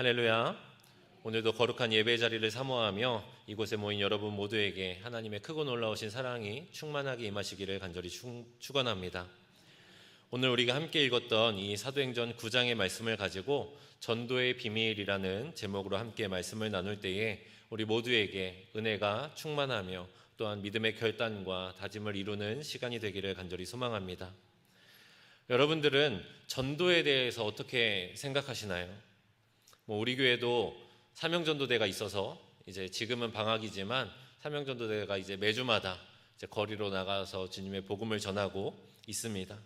할렐루야. 오늘도 거룩한 예배의 자리를 사모하며 이곳에 모인 여러분 모두에게 하나님의 크고 놀라우신 사랑이 충만하게 임하시기를 간절히 축원합니다. 오늘 우리가 함께 읽었던 이 사도행전 9장의 말씀을 가지고 전도의 비밀이라는 제목으로 함께 말씀을 나눌 때에 우리 모두에게 은혜가 충만하며 또한 믿음의 결단과 다짐을 이루는 시간이 되기를 간절히 소망합니다. 여러분들은 전도에 대해서 어떻게 생각하시나요? 우리 교회도 사명전도대가 있어서 이제 지금은 방학이지만 사명전도대가 이제 매주마다 이제 거리로 나가서 주님의 복음을 전하고 있습니다.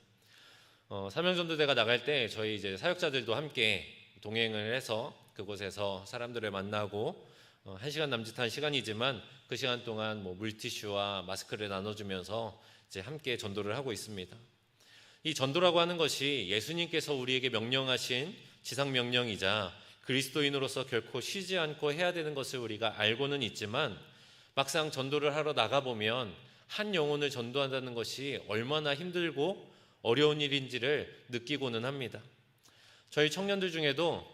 사명전도대가 나갈 때 저희 이제 사역자들도 함께 동행을 해서 그곳에서 사람들을 만나고 1시간 남짓한 시간이지만 그 시간 동안 물티슈와 마스크를 나눠주면서 이제 함께 전도를 하고 있습니다. 이 전도라고 하는 것이 예수님께서 우리에게 명령하신 지상명령이자 그리스도인으로서 결코 쉬지 않고 해야 되는 것을 우리가 알고는 있지만 막상 전도를 하러 나가보면 한 영혼을 전도한다는 것이 얼마나 힘들고 어려운 일인지를 느끼고는 합니다. 저희 청년들 중에도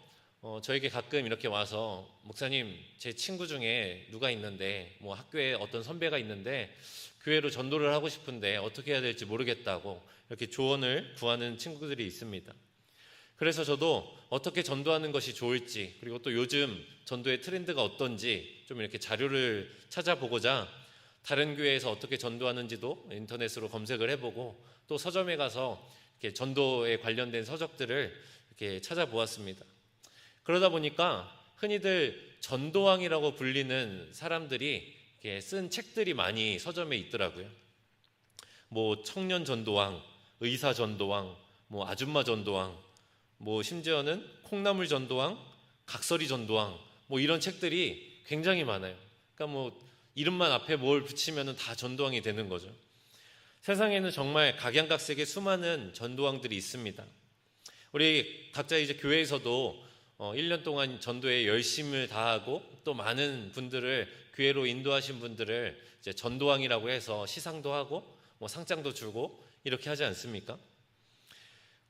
저에게 가끔 이렇게 와서 목사님, 제 친구 중에 누가 있는데 학교에 어떤 선배가 있는데 교회로 전도를 하고 싶은데 어떻게 해야 될지 모르겠다고 이렇게 조언을 구하는 친구들이 있습니다. 그래서 저도 어떻게 전도하는 것이 좋을지, 그리고 또 요즘 전도의 트렌드가 어떤지 좀 이렇게 자료를 찾아보고자 다른 교회에서 어떻게 전도하는지도 인터넷으로 검색을 해보고 또 서점에 가서 이렇게 전도에 관련된 서적들을 이렇게 찾아보았습니다. 그러다 보니까 흔히들 전도왕이라고 불리는 사람들이 이렇게 쓴 책들이 많이 서점에 있더라고요. 청년 전도왕, 의사 전도왕, 아줌마 전도왕, 심지어는 콩나물 전도왕, 각설이 전도왕, 이런 책들이 굉장히 많아요. 그러니까 이름만 앞에 뭘 붙이면 다 전도왕이 되는 거죠. 세상에는 정말 각양각색의 수많은 전도왕들이 있습니다. 우리 각자 이제 교회에서도 1년 동안 전도에 열심을 다하고 또 많은 분들을 교회로 인도하신 분들을 이제 전도왕이라고 해서 시상도 하고 상장도 주고 이렇게 하지 않습니까?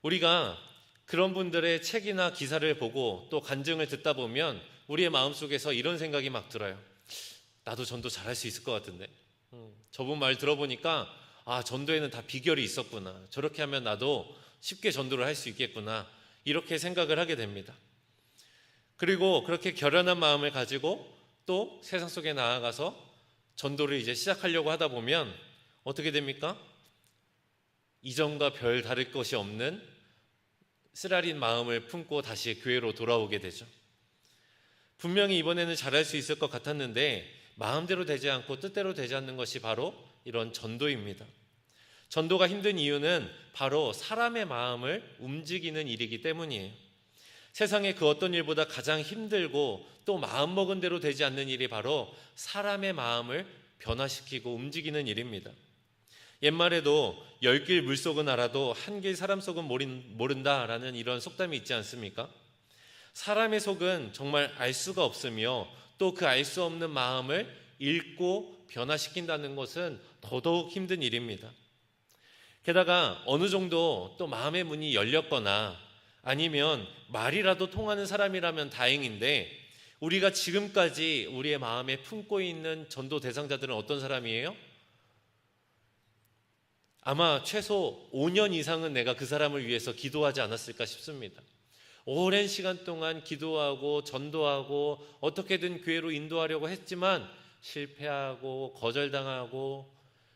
우리가 그런 분들의 책이나 기사를 보고 또 간증을 듣다 보면 우리의 마음속에서 이런 생각이 막 들어요. 나도 전도 잘할 수 있을 것 같은데. 저분 말 들어보니까 전도에는 다 비결이 있었구나. 저렇게 하면 나도 쉽게 전도를 할 수 있겠구나. 이렇게 생각을 하게 됩니다. 그리고 그렇게 결연한 마음을 가지고 또 세상 속에 나아가서 전도를 이제 시작하려고 하다 보면 어떻게 됩니까? 이전과 별 다를 것이 없는 쓰라린 마음을 품고 다시 교회로 돌아오게 되죠. 분명히 이번에는 잘할 수 있을 것 같았는데 마음대로 되지 않고 뜻대로 되지 않는 것이 바로 이런 전도입니다. 전도가 힘든 이유는 바로 사람의 마음을 움직이는 일이기 때문이에요. 세상에 그 어떤 일보다 가장 힘들고 또 마음먹은 대로 되지 않는 일이 바로 사람의 마음을 변화시키고 움직이는 일입니다. 옛말에도 10길 물속은 알아도 한 길 사람 속은 모른다라는 이런 속담이 있지 않습니까? 사람의 속은 정말 알 수가 없으며 또 그 알 수 없는 마음을 읽고 변화시킨다는 것은 더더욱 힘든 일입니다. 게다가 어느 정도 또 마음의 문이 열렸거나 아니면 말이라도 통하는 사람이라면 다행인데 우리가 지금까지 우리의 마음에 품고 있는 전도 대상자들은 어떤 사람이에요? 아마 최소 5년 이상은 내가 그 사람을 위해서 기도하지 않았을까 싶습니다. 오랜 시간 동안 기도하고 전도하고 어떻게든 교회로 인도하려고 했지만 실패하고 거절당하고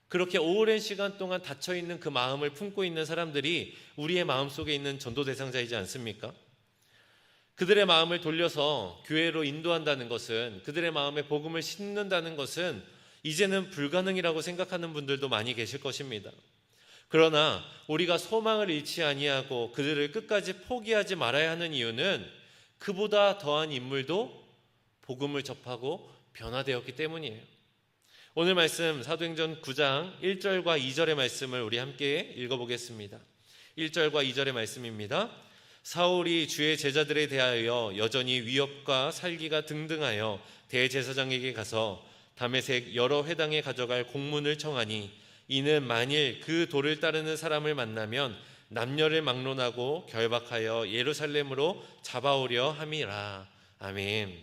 그렇게 오랜 시간 동안 닫혀있는 그 마음을 품고 있는 사람들이 우리의 마음속에 있는 전도 대상자이지 않습니까? 그들의 마음을 돌려서 교회로 인도한다는 것은, 그들의 마음에 복음을 심는다는 것은 이제는 불가능이라고 생각하는 분들도 많이 계실 것입니다. 그러나 우리가 소망을 잃지 아니하고 그들을 끝까지 포기하지 말아야 하는 이유는 그보다 더한 인물도 복음을 접하고 변화되었기 때문이에요. 오늘 말씀 사도행전 9장 1절과 2절의 말씀을 우리 함께 읽어보겠습니다. 1절과 2절의 말씀입니다. 사울이 주의 제자들에 대하여 여전히 위협과 살기가 등등하여 대제사장에게 가서 다메섹 여러 회당에 가져갈 공문을 청하니 이는 만일 그 도를 따르는 사람을 만나면 남녀를 막론하고 결박하여 예루살렘으로 잡아오려 함이라. 아멘.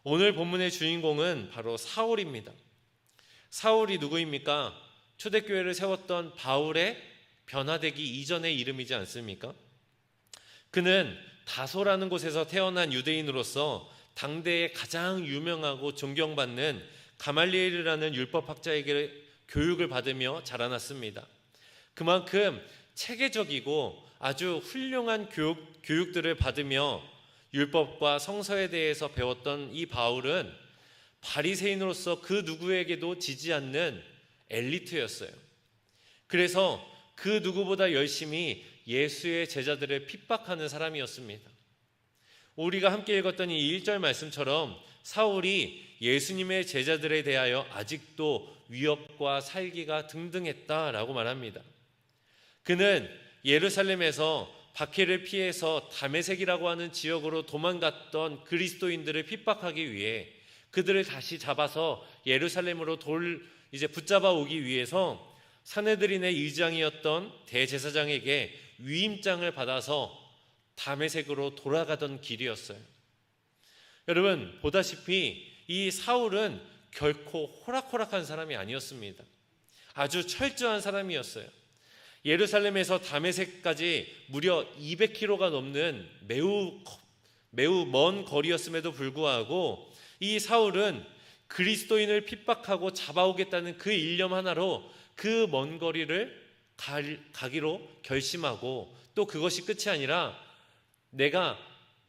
오늘 본문의 주인공은 바로 사울입니다. 사울이 누구입니까? 초대교회를 세웠던 바울의 변화되기 이전의 이름이지 않습니까? 그는 다소라는 곳에서 태어난 유대인으로서 당대에 가장 유명하고 존경받는 가말리엘이라는 율법학자에게 교육을 받으며 자라났습니다. 그만큼 체계적이고 아주 훌륭한 교육들을 받으며 율법과 성서에 대해서 배웠던 이 바울은 바리새인으로서 그 누구에게도 지지 않는 엘리트였어요. 그래서 그 누구보다 열심히 예수의 제자들을 핍박하는 사람이었습니다. 우리가 함께 읽었던 이 1절 말씀처럼 사울이 예수님의 제자들에 대하여 아직도 위협과 살기가 등등했다라고 말합니다. 그는 예루살렘에서 박해를 피해서 다메섹이라고 하는 지역으로 도망갔던 그리스도인들을 핍박하기 위해 그들을 다시 잡아서 예루살렘으로 이제 붙잡아 오기 위해서 사내들인의 의장이었던 대제사장에게 위임장을 받아서 다메섹으로 돌아가던 길이었어요. 여러분, 보다시피 이 사울은 결코 호락호락한 사람이 아니었습니다. 아주 철저한 사람이었어요. 예루살렘에서 다메섹까지 무려 200km가 넘는 매우 먼 거리였음에도 불구하고 이 사울은 그리스도인을 핍박하고 잡아오겠다는 그 일념 하나로 그 먼 거리를 가기로 결심하고, 또 그것이 끝이 아니라 내가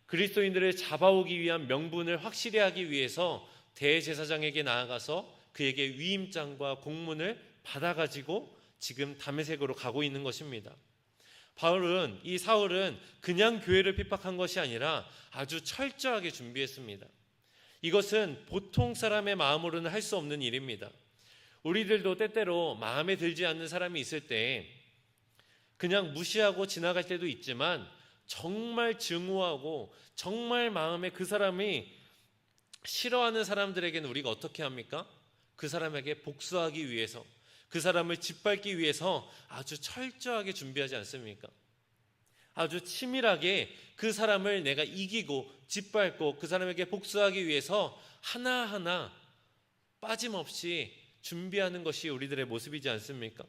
그리스도인들을 잡아오기 위한 명분을 확실히 하기 위해서 대제사장에게 나아가서 그에게 위임장과 공문을 받아가지고 지금 다메섹으로 가고 있는 것입니다. 이 사울은 그냥 교회를 핍박한 것이 아니라 아주 철저하게 준비했습니다. 이것은 보통 사람의 마음으로는 할 수 없는 일입니다. 우리들도 때때로 마음에 들지 않는 사람이 있을 때 그냥 무시하고 지나갈 때도 있지만, 정말 증오하고 정말 마음에 그 사람이 싫어하는 사람들에게는 우리가 어떻게 합니까? 그 사람에게 복수하기 위해서, 그 사람을 짓밟기 위해서 아주 철저하게 준비하지 않습니까? 아주 치밀하게 그 사람을 내가 이기고 짓밟고 그 사람에게 복수하기 위해서 하나하나 빠짐없이 준비하는 것이 우리들의 모습이지 않습니까?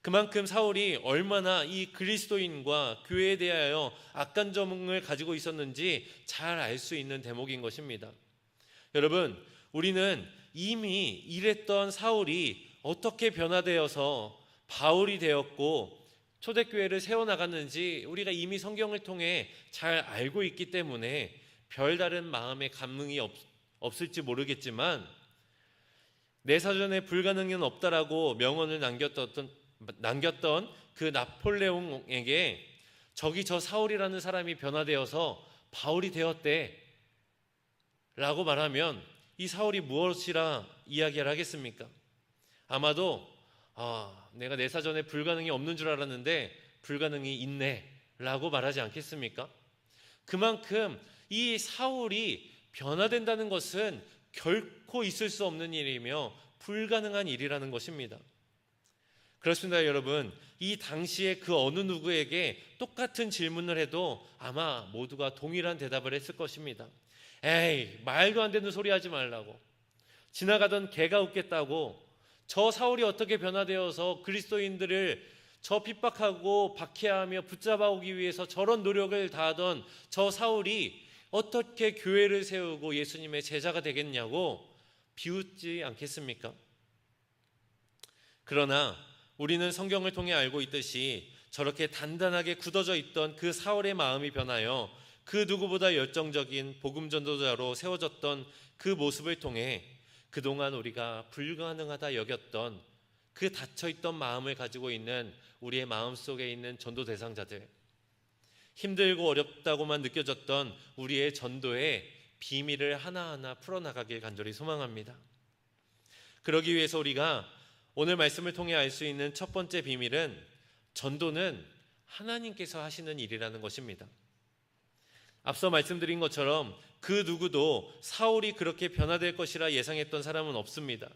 그만큼 사울이 얼마나 이 그리스도인과 교회에 대하여 악감정을 가지고 있었는지 잘 알 수 있는 대목인 것입니다. 여러분, 우리는 이미 이랬던 사울이 어떻게 변화되어서 바울이 되었고 초대교회를 세워나갔는지 우리가 이미 성경을 통해 잘 알고 있기 때문에 별다른 마음의 감흥이 없을지 모르겠지만, 내 사전에 불가능은 없다라고 명언을 남겼던 그 나폴레옹에게 저 사울이라는 사람이 변화되어서 바울이 되었대 라고 말하면 이 사울이 무엇이라 이야기를 하겠습니까? 아마도 내가 내 사전에 불가능이 없는 줄 알았는데 불가능이 있네 라고 말하지 않겠습니까? 그만큼 이 사울이 변화된다는 것은 결코 있을 수 없는 일이며 불가능한 일이라는 것입니다. 그렇습니다, 여러분. 이 당시에 그 어느 누구에게 똑같은 질문을 해도 아마 모두가 동일한 대답을 했을 것입니다. 에이, 말도 안 되는 소리 하지 말라고, 지나가던 개가 웃겠다고, 저 사울이 어떻게 변화되어서 그리스도인들을 저 핍박하고 박해하며 붙잡아오기 위해서 저런 노력을 다하던 저 사울이 어떻게 교회를 세우고 예수님의 제자가 되겠냐고 비웃지 않겠습니까? 그러나 우리는 성경을 통해 알고 있듯이 저렇게 단단하게 굳어져 있던 그 사울의 마음이 변하여 그 누구보다 열정적인 복음 전도자로 세워졌던 그 모습을 통해 그동안 우리가 불가능하다 여겼던 그 닫혀있던 마음을 가지고 있는 우리의 마음속에 있는 전도 대상자들, 힘들고 어렵다고만 느껴졌던 우리의 전도의 비밀을 하나하나 풀어나가길 간절히 소망합니다. 그러기 위해서 우리가 오늘 말씀을 통해 알 수 있는 첫 번째 비밀은 전도는 하나님께서 하시는 일이라는 것입니다. 앞서 말씀드린 것처럼 그 누구도 사울이 그렇게 변화될 것이라 예상했던 사람은 없습니다.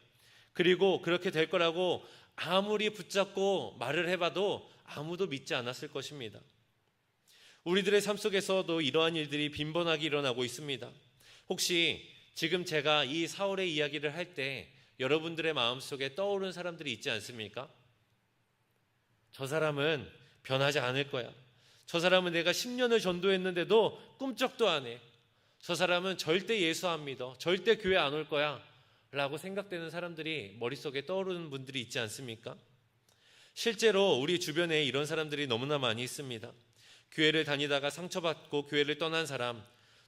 그리고 그렇게 될 거라고 아무리 붙잡고 말을 해봐도 아무도 믿지 않았을 것입니다. 우리들의 삶 속에서도 이러한 일들이 빈번하게 일어나고 있습니다. 혹시 지금 제가 이 사울의 이야기를 할 때 여러분들의 마음속에 떠오른 사람들이 있지 않습니까? 저 사람은 변하지 않을 거야. 저 사람은 내가 10년을 전도했는데도 꿈쩍도 안 해. 저 사람은 절대 예수 안 믿어. 절대 교회 안 올 거야. 라고 생각되는 사람들이 머릿속에 떠오르는 분들이 있지 않습니까? 실제로 우리 주변에 이런 사람들이 너무나 많이 있습니다. 교회를 다니다가 상처받고 교회를 떠난 사람,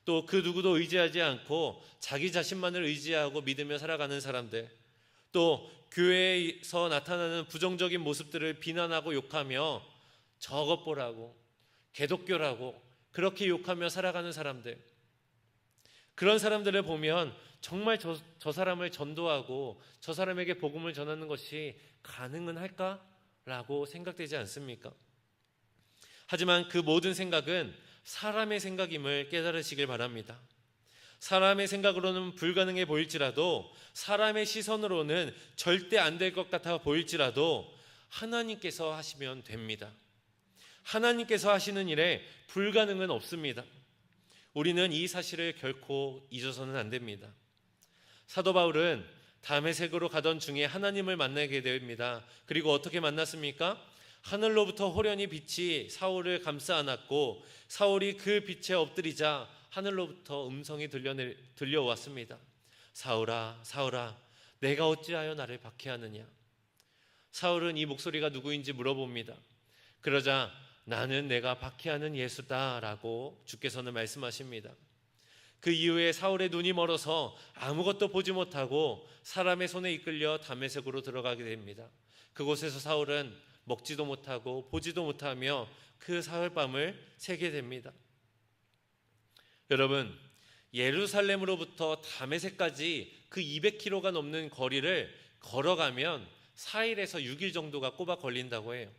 또 그 누구도 의지하지 않고 자기 자신만을 의지하고 믿으며 살아가는 사람들, 또 교회에서 나타나는 부정적인 모습들을 비난하고 욕하며 저것 보라고, 개독교라고 그렇게 욕하며 살아가는 사람들, 그런 사람들을 보면 정말 저 사람을 전도하고 저 사람에게 복음을 전하는 것이 가능은 할까라고 생각되지 않습니까? 하지만 그 모든 생각은 사람의 생각임을 깨달으시길 바랍니다. 사람의 생각으로는 불가능해 보일지라도, 사람의 시선으로는 절대 안 될 것 같아 보일지라도 하나님께서 하시면 됩니다. 하나님께서 하시는 일에 불가능은 없습니다. 우리는 이 사실을 결코 잊어서는 안 됩니다. 사도 바울은 다메섹으로 가던 중에 하나님을 만나게 됩니다. 그리고 어떻게 만났습니까? 하늘로부터 호련히 빛이 사울을 감싸 안았고 사울이 그 빛에 엎드리자 하늘로부터 음성이 들려왔습니다. 사울아, 사울아, 내가 어찌하여 나를 박해하느냐? 사울은 이 목소리가 누구인지 물어봅니다. 그러자 나는 내가 박해하는 예수다라고 주께서는 말씀하십니다. 그 이후에 사울의 눈이 멀어서 아무것도 보지 못하고 사람의 손에 이끌려 다메섹으로 들어가게 됩니다. 그곳에서 사울은 먹지도 못하고 보지도 못하며 그 사흘밤을 새게 됩니다. 여러분, 예루살렘으로부터 다메섹까지 그 200km가 넘는 거리를 걸어가면 4일에서 6일 정도가 꼬박 걸린다고 해요.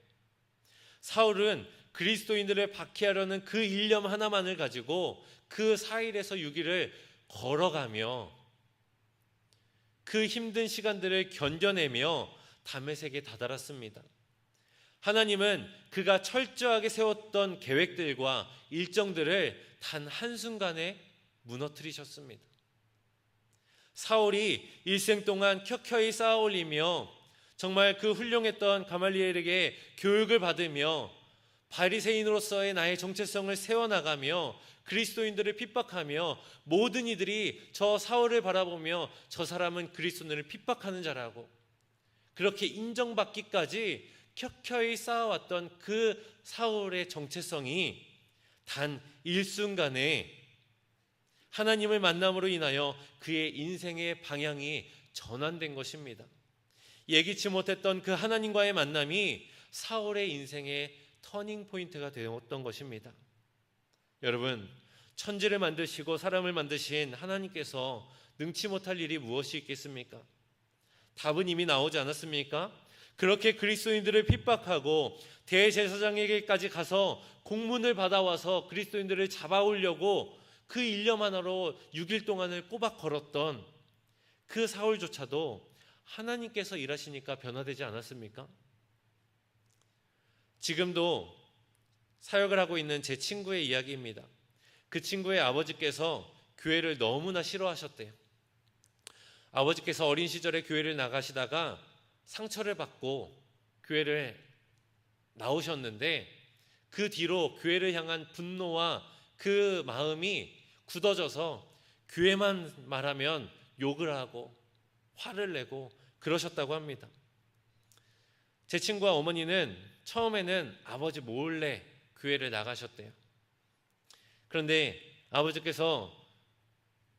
사울은 그리스도인들을 박해하려는 그 일념 하나만을 가지고 그 4일에서 6일을 걸어가며 그 힘든 시간들을 견뎌내며 다메섹에 다다랐습니다. 하나님은 그가 철저하게 세웠던 계획들과 일정들을 단 한순간에 무너뜨리셨습니다. 사울이 일생 동안 켜켜이 쌓아올리며 정말 그 훌륭했던 가말리엘에게 교육을 받으며 바리새인으로서의 나의 정체성을 세워나가며 그리스도인들을 핍박하며 모든 이들이 저 사울을 바라보며 저 사람은 그리스도인을 핍박하는 자라고 그렇게 인정받기까지 켜켜이 쌓아왔던 그 사울의 정체성이 단 일순간에 하나님을 만남으로 인하여 그의 인생의 방향이 전환된 것입니다. 예기치 못했던 그 하나님과의 만남이 사울의 인생의 터닝 포인트가 되었던 것입니다. 여러분, 천지를 만드시고 사람을 만드신 하나님께서 능치 못할 일이 무엇이 있겠습니까? 답은 이미 나오지 않았습니까? 그렇게 그리스도인들을 핍박하고 대제사장에게까지 가서 공문을 받아와서 그리스도인들을 잡아오려고 그 일념 하나로 6일 동안을 꼬박 걸었던 그 사울조차도 하나님께서 일하시니까 변화되지 않았습니까? 지금도 사역을 하고 있는 제 친구의 이야기입니다. 그 친구의 아버지께서 교회를 너무나 싫어하셨대요. 아버지께서 어린 시절에 교회를 나가시다가 상처를 받고 교회를 나오셨는데 그 뒤로 교회를 향한 분노와 그 마음이 굳어져서 교회만 말하면 욕을 하고 화를 내고 그러셨다고 합니다. 제 친구와 어머니는 처음에는 아버지 몰래 교회를 나가셨대요. 그런데 아버지께서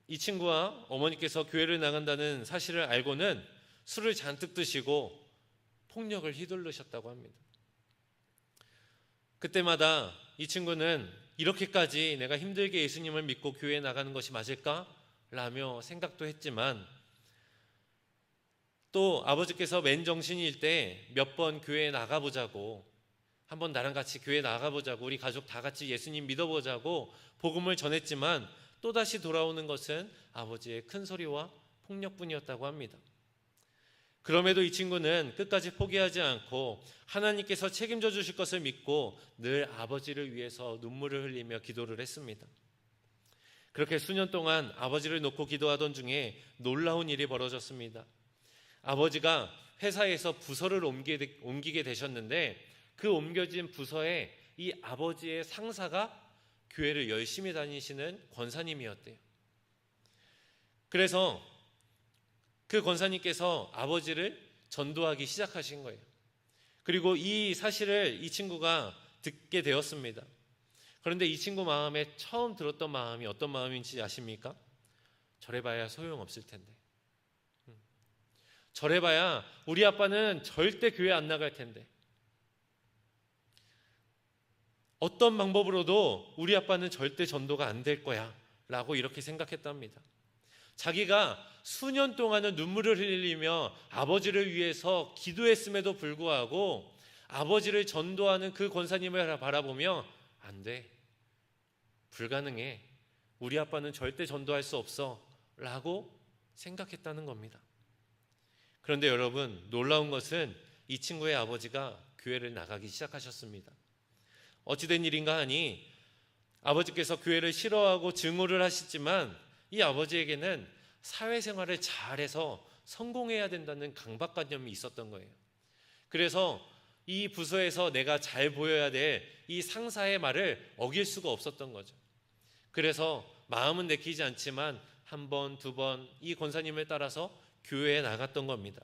이 친구와 어머니께서 교회를 나간다는 사실을 알고는 술을 잔뜩 드시고 폭력을 휘둘르셨다고 합니다. 그때마다 이 친구는 이렇게까지 내가 힘들게 예수님을 믿고 교회에 나가는 것이 맞을까? 라며 생각도 했지만 또 아버지께서 맨정신일 때 몇 번 교회에 나가보자고, 한번 나랑 같이 교회에 나가보자고, 우리 가족 다 같이 예수님 믿어보자고 복음을 전했지만 또다시 돌아오는 것은 아버지의 큰 소리와 폭력뿐이었다고 합니다. 그럼에도 이 친구는 끝까지 포기하지 않고 하나님께서 책임져 주실 것을 믿고 늘 아버지를 위해서 눈물을 흘리며 기도를 했습니다. 그렇게 수년 동안 아버지를 놓고 기도하던 중에 놀라운 일이 벌어졌습니다. 아버지가 회사에서 부서를 옮기게 되셨는데, 그 옮겨진 부서에 이 아버지의 상사가 교회를 열심히 다니시는 권사님이었대요. 그래서 그 권사님께서 아버지를 전도하기 시작하신 거예요. 그리고 이 사실을 이 친구가 듣게 되었습니다. 그런데 이 친구 마음에 처음 들었던 마음이 어떤 마음인지 아십니까? 저래봐야 소용없을 텐데, 저래봐야 우리 아빠는 절대 교회 안 나갈 텐데, 어떤 방법으로도 우리 아빠는 절대 전도가 안 될 거야 라고 이렇게 생각했답니다. 자기가 수년 동안은 눈물을 흘리며 아버지를 위해서 기도했음에도 불구하고 아버지를 전도하는 그 권사님을 바라보며 안 돼, 불가능해, 우리 아빠는 절대 전도할 수 없어 라고 생각했다는 겁니다. 그런데 여러분, 놀라운 것은 이 친구의 아버지가 교회를 나가기 시작하셨습니다. 어찌된 일인가 하니 아버지께서 교회를 싫어하고 증오를 하시지만 이 아버지에게는 사회생활을 잘해서 성공해야 된다는 강박관념이 있었던 거예요. 그래서 이 부서에서 내가 잘 보여야 될 이 상사의 말을 어길 수가 없었던 거죠. 그래서 마음은 내키지 않지만 한 번, 두 번 이 권사님을 따라서 교회에 나갔던 겁니다.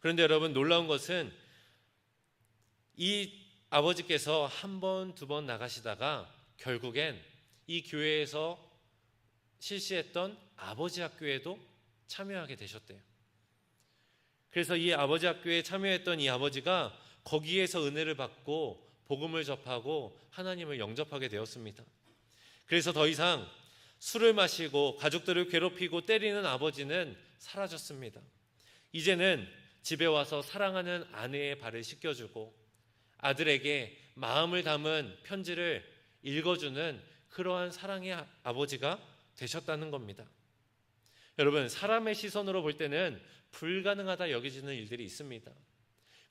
그런데 여러분, 놀라운 것은 이 아버지께서 한 번, 두 번 나가시다가 결국엔 이 교회에서 실시했던 아버지 학교에도 참여하게 되셨대요. 그래서 이 아버지 학교에 참여했던 이 아버지가 거기에서 은혜를 받고 복음을 접하고 하나님을 영접하게 되었습니다. 그래서 더 이상 술을 마시고 가족들을 괴롭히고 때리는 아버지는 사라졌습니다. 이제는 집에 와서 사랑하는 아내의 발을 씻겨주고 아들에게 마음을 담은 편지를 읽어주는 그러한 사랑의 아버지가 되셨다는 겁니다. 여러분, 사람의 시선으로 볼 때는 불가능하다 여겨지는 일들이 있습니다.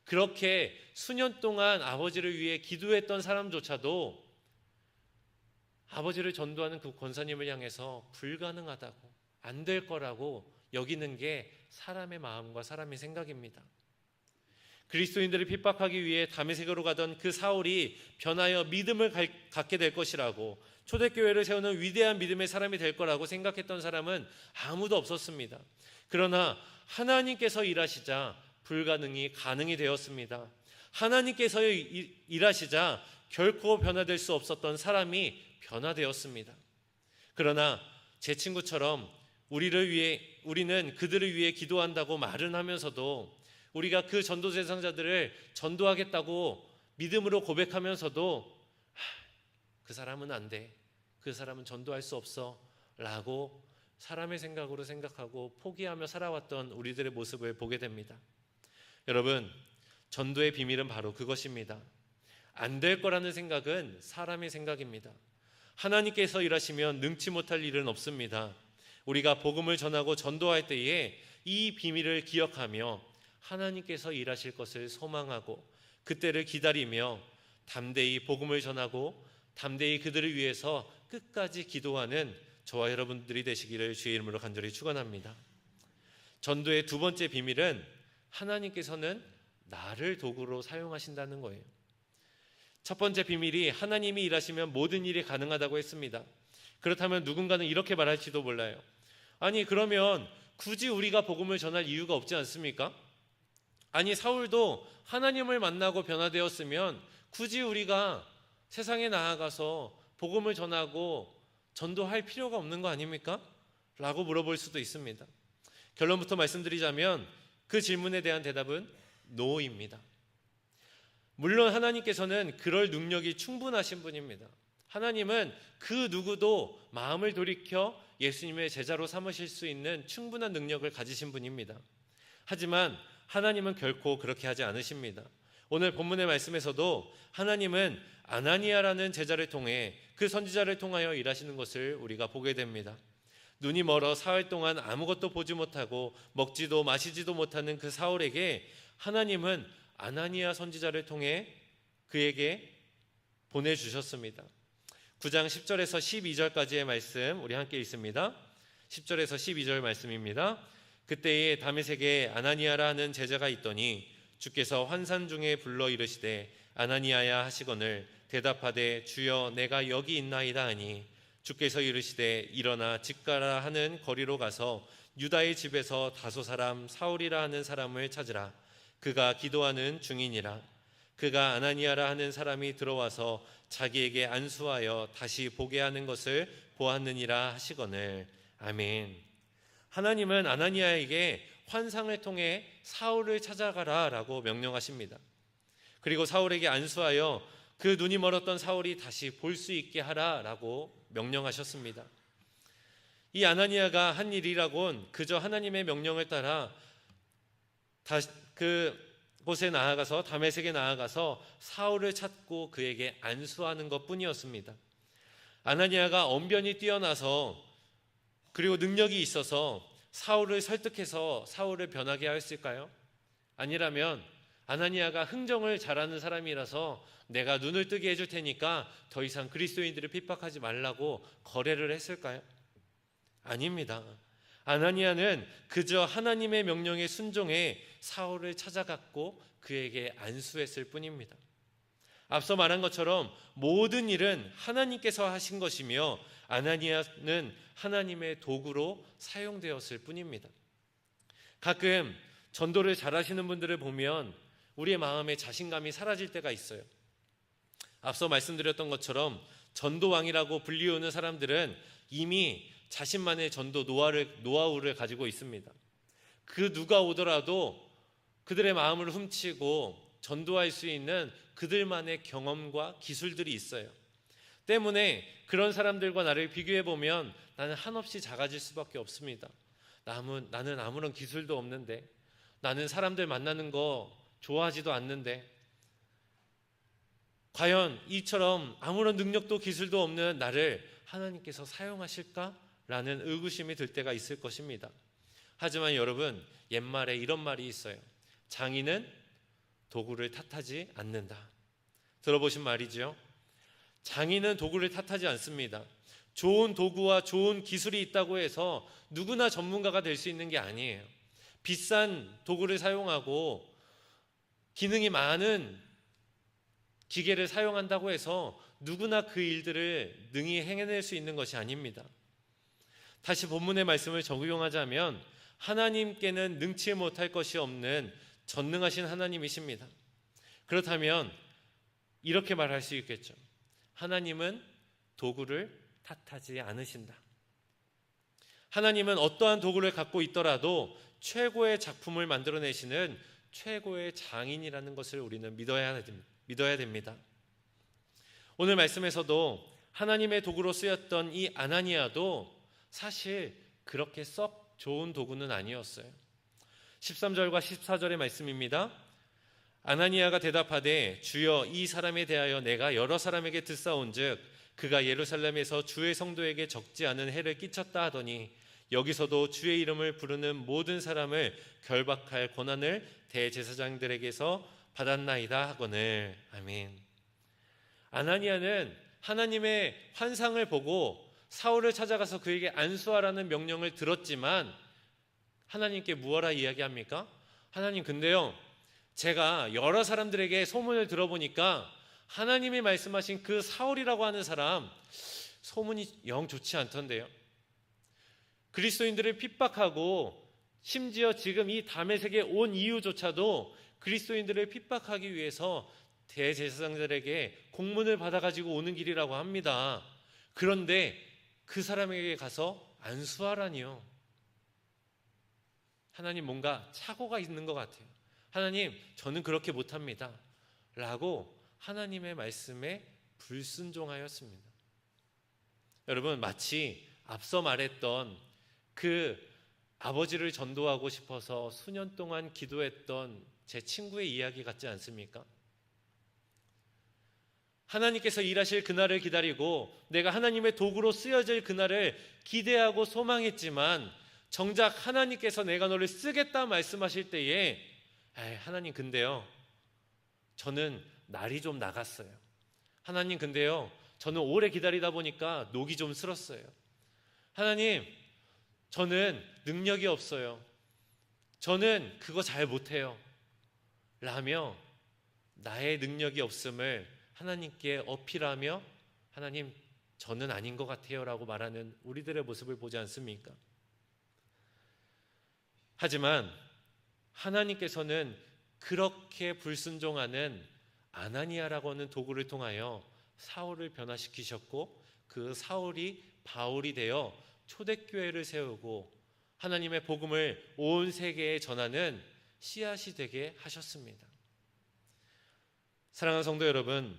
그렇게 수년 동안 아버지를 위해 기도했던 사람조차도 아버지를 전도하는 그 권사님을 향해서 불가능하다고, 안 될 거라고 여기는 게 사람의 마음과 사람의 생각입니다. 그리스도인들을 핍박하기 위해 다메섹으로 가던 그 사울이 변하여 믿음을 갖게 될 것이라고, 초대교회를 세우는 위대한 믿음의 사람이 될 거라고 생각했던 사람은 아무도 없었습니다. 그러나 하나님께서 일하시자 불가능이 가능이 되었습니다. 하나님께서 일하시자 결코 변화될 수 없었던 사람이 변화되었습니다. 그러나 제 친구처럼 우리는 그들을 위해 기도한다고 말은 하면서도, 우리가 그 전도 대상자들을 전도하겠다고 믿음으로 고백하면서도 그 사람은 안 돼, 그 사람은 전도할 수 없어 라고 사람의 생각으로 생각하고 포기하며 살아왔던 우리들의 모습을 보게 됩니다. 여러분, 전도의 비밀은 바로 그것입니다. 안 될 거라는 생각은 사람의 생각입니다. 하나님께서 일하시면 능치 못할 일은 없습니다. 우리가 복음을 전하고 전도할 때에 이 비밀을 기억하며 하나님께서 일하실 것을 소망하고 그때를 기다리며 담대히 복음을 전하고 담대히 그들을 위해서 끝까지 기도하는 저와 여러분들이 되시기를 주의 이름으로 간절히 축원합니다. 전도의 두 번째 비밀은 하나님께서는 나를 도구로 사용하신다는 거예요. 첫 번째 비밀이 하나님이 일하시면 모든 일이 가능하다고 했습니다. 그렇다면 누군가는 이렇게 말할지도 몰라요. 아니, 그러면 굳이 우리가 복음을 전할 이유가 없지 않습니까? 아니, 사울도 하나님을 만나고 변화되었으면 굳이 우리가 세상에 나아가서 복음을 전하고 전도할 필요가 없는 거 아닙니까? 라고 물어볼 수도 있습니다. 결론부터 말씀드리자면 그 질문에 대한 대답은 노입니다. 물론 하나님께서는 그럴 능력이 충분하신 분입니다. 하나님은 그 누구도 마음을 돌이켜 예수님의 제자로 삼으실 수 있는 충분한 능력을 가지신 분입니다. 하지만 하나님은 결코 그렇게 하지 않으십니다. 오늘 본문의 말씀에서도 하나님은 아나니아라는 제자를 통해 그 선지자를 통하여 일하시는 것을 우리가 보게 됩니다. 눈이 멀어 사흘 동안 아무것도 보지 못하고 먹지도 마시지도 못하는 그 사울에게 하나님은 아나니아 선지자를 통해 그에게 보내주셨습니다. 9장 10절에서 12절까지의 말씀 우리 함께 읽습니다. 10절에서 12절 말씀입니다. 그때에 다메섹에 아나니아라 하는 제자가 있더니 주께서 환산 중에 불러 이르시되 아나니아야 하시거늘 대답하되 주여 내가 여기 있나이다 하니 주께서 이르시되 일어나 집 가라 하는 거리로 가서 유다의 집에서 다소 사람 사울이라 하는 사람을 찾으라. 그가 기도하는 중이니라. 그가 아나니아라 하는 사람이 들어와서 자기에게 안수하여 다시 보게 하는 것을 보았느니라 하시거늘. 아멘. 하나님은 아나니아에게 환상을 통해 사울을 찾아가라 라고 명령하십니다. 그리고 사울에게 안수하여 그 눈이 멀었던 사울이 다시 볼 수 있게 하라 라고 명령하셨습니다. 이 아나니아가 한 일이라곤 그저 하나님의 명령을 따라 그곳에 나아가서 다메섹에 나아가서 사울을 찾고 그에게 안수하는 것뿐이었습니다. 아나니아가 언변이 뛰어나서 그리고 능력이 있어서 사울을 설득해서 사울을 변하게 하였을까요? 아니라면 아나니아가 흥정을 잘하는 사람이라서 내가 눈을 뜨게 해줄 테니까 더 이상 그리스도인들을 핍박하지 말라고 거래를 했을까요? 아닙니다. 아나니아는 그저 하나님의 명령에 순종해 사울을 찾아갔고 그에게 안수했을 뿐입니다. 앞서 말한 것처럼 모든 일은 하나님께서 하신 것이며 아나니아는 하나님의 도구로 사용되었을 뿐입니다. 가끔 전도를 잘하시는 분들을 보면 우리의 마음에 자신감이 사라질 때가 있어요. 앞서 말씀드렸던 것처럼 전도왕이라고 불리우는 사람들은 이미 자신만의 전도 노하우를 가지고 있습니다. 그 누가 오더라도 그들의 마음을 훔치고 전도할 수 있는 그들만의 경험과 기술들이 있어요. 때문에 그런 사람들과 나를 비교해 보면 나는 한없이 작아질 수밖에 없습니다. 나는 아무런 기술도 없는데, 나는 사람들 만나는 거 좋아하지도 않는데, 과연 이처럼 아무런 능력도 기술도 없는 나를 하나님께서 사용하실까라는 의구심이 들 때가 있을 것입니다. 하지만 여러분, 옛말에 이런 말이 있어요. 장인은 도구를 탓하지 않는다. 들어보신 말이죠. 장인은 도구를 탓하지 않습니다. 좋은 도구와 좋은 기술이 있다고 해서 누구나 전문가가 될 수 있는 게 아니에요. 비싼 도구를 사용하고 기능이 많은 기계를 사용한다고 해서 누구나 그 일들을 능히 해낼 수 있는 것이 아닙니다. 다시 본문의 말씀을 적용하자면 하나님께는 능치 못할 것이 없는 전능하신 하나님이십니다. 그렇다면 이렇게 말할 수 있겠죠. 하나님은 도구를 탓하지 않으신다. 하나님은 어떠한 도구를 갖고 있더라도 최고의 작품을 만들어내시는 최고의 장인이라는 것을 우리는 믿어야 됩니다. 오늘 말씀에서도 하나님의 도구로 쓰였던 이 아나니아도 사실 그렇게 썩 좋은 도구는 아니었어요. 13절과 14절의 말씀입니다. 아나니아가 대답하되 주여 이 사람에 대하여 내가 여러 사람에게 듣사온즉 그가 예루살렘에서 주의 성도에게 적지 않은 해를 끼쳤다 하더니 여기서도 주의 이름을 부르는 모든 사람을 결박할 권한을 대제사장들에게서 받았나이다 하거늘. 아멘. 아나니아는 하나님의 환상을 보고 사울을 찾아가서 그에게 안수하라는 명령을 들었지만 하나님께 무엇라 이야기합니까? 하나님, 근데요, 제가 여러 사람들에게 소문을 들어보니까 하나님이 말씀하신 그 사울이라고 하는 사람 소문이 영 좋지 않던데요. 그리스도인들을 핍박하고 심지어 지금 이 다메섹에 온 이유조차도 그리스도인들을 핍박하기 위해서 대제사장들에게 공문을 받아가지고 오는 길이라고 합니다. 그런데 그 사람에게 가서 안수하라니요. 하나님, 뭔가 착오가 있는 것 같아요. 하나님, 저는 그렇게 못합니다 라고 하나님의 말씀에 불순종하였습니다. 여러분, 마치 앞서 말했던 그 아버지를 전도하고 싶어서 수년 동안 기도했던 제 친구의 이야기 같지 않습니까? 하나님께서 일하실 그날을 기다리고 내가 하나님의 도구로 쓰여질 그날을 기대하고 소망했지만 정작 하나님께서 내가 너를 쓰겠다 말씀하실 때에 하나님 근데요, 저는 날이 좀 나갔어요. 하나님 근데요, 저는 오래 기다리다 보니까 녹이 좀 슬었어요. 하나님, 저는 능력이 없어요. 저는 그거 잘 못해요. 라며 나의 능력이 없음을 하나님께 어필하며 하나님, 저는 아닌 것 같아요 라고 말하는 우리들의 모습을 보지 않습니까? 하지만 하나님께서는 그렇게 불순종하는 아나니아라고 하는 도구를 통하여 사울을 변화시키셨고 그 사울이 바울이 되어 초대교회를 세우고 하나님의 복음을 온 세계에 전하는 씨앗이 되게 하셨습니다. 사랑하는 성도 여러분,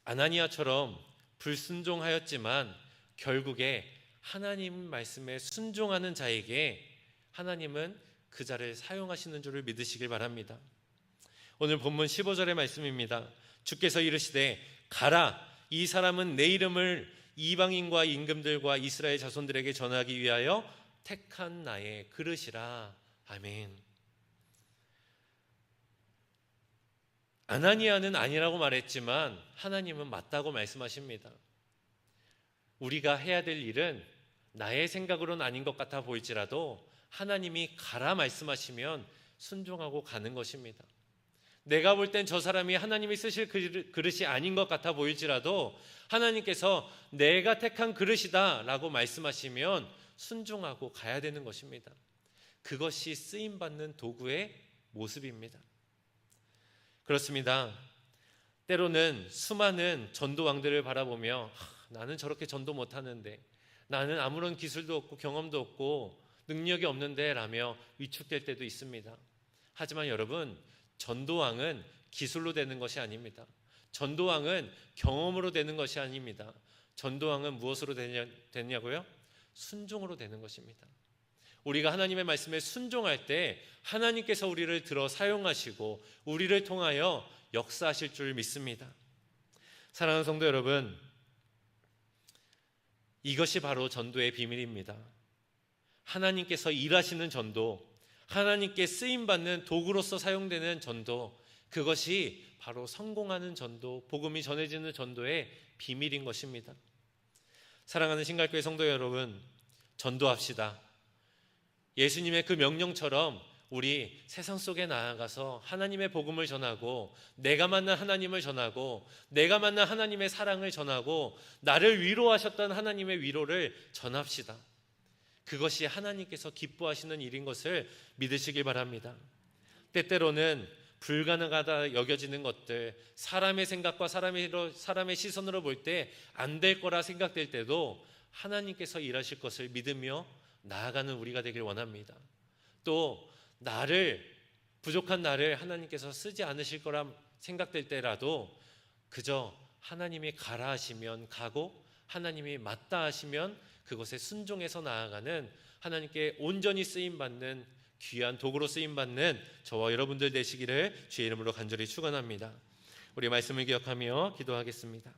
아나니아처럼 불순종하였지만 결국에 하나님 말씀에 순종하는 자에게 하나님은 그 자를 사용하시는 줄을 믿으시길 바랍니다. 오늘 본문 15절의 말씀입니다. 주께서 이르시되 가라, 이 사람은 내 이름을 이방인과 임금들과 이스라엘 자손들에게 전하기 위하여 택한 나의 그릇이라. 아멘. 아나니아는 아니라고 말했지만 하나님은 맞다고 말씀하십니다. 우리가 해야 될 일은 나의 생각으로는 아닌 것 같아 보일지라도 하나님이 가라 말씀하시면 순종하고 가는 것입니다. 내가 볼 땐 저 사람이 하나님이 쓰실 그릇이 아닌 것 같아 보일지라도 하나님께서 내가 택한 그릇이다 라고 말씀하시면 순종하고 가야 되는 것입니다. 그것이 쓰임받는 도구의 모습입니다. 그렇습니다. 때로는 수많은 전도왕들을 바라보며 나는 저렇게 전도 못하는데, 나는 아무런 기술도 없고 경험도 없고 능력이 없는데 라며 위축될 때도 있습니다. 하지만 여러분, 전도왕은 기술로 되는 것이 아닙니다. 전도왕은 경험으로 되는 것이 아닙니다. 전도왕은 무엇으로 되냐고요? 순종으로 되는 것입니다. 우리가 하나님의 말씀에 순종할 때 하나님께서 우리를 들어 사용하시고 우리를 통하여 역사하실 줄 믿습니다. 사랑하는 성도 여러분, 이것이 바로 전도의 비밀입니다. 하나님께서 일하시는 전도, 하나님께 쓰임받는 도구로서 사용되는 전도, 그것이 바로 성공하는 전도, 복음이 전해지는 전도의 비밀인 것입니다. 사랑하는 신갈교회 성도 여러분, 전도합시다. 예수님의 그 명령처럼 우리 세상 속에 나아가서 하나님의 복음을 전하고 내가 만난 하나님을 전하고 내가 만난 하나님의 사랑을 전하고 나를 위로하셨던 하나님의 위로를 전합시다. 그것이 하나님께서 기뻐하시는 일인 것을 믿으시길 바랍니다. 때때로는 불가능하다 여겨지는 것들, 사람의 생각과 사람의 시선으로 볼 때 안 될 거라 생각될 때도 하나님께서 일하실 것을 믿으며 나아가는 우리가 되길 원합니다. 또 부족한 나를 하나님께서 쓰지 않으실 거라 생각될 때라도 그저 하나님이 가라 하시면 가고 하나님이 맞다 하시면 그것에 순종해서 나아가는, 하나님께 온전히 쓰임받는 귀한 도구로 쓰임받는 저와 여러분들 되시기를 주의 이름으로 간절히 축원합니다. 우리 말씀을 기억하며 기도하겠습니다.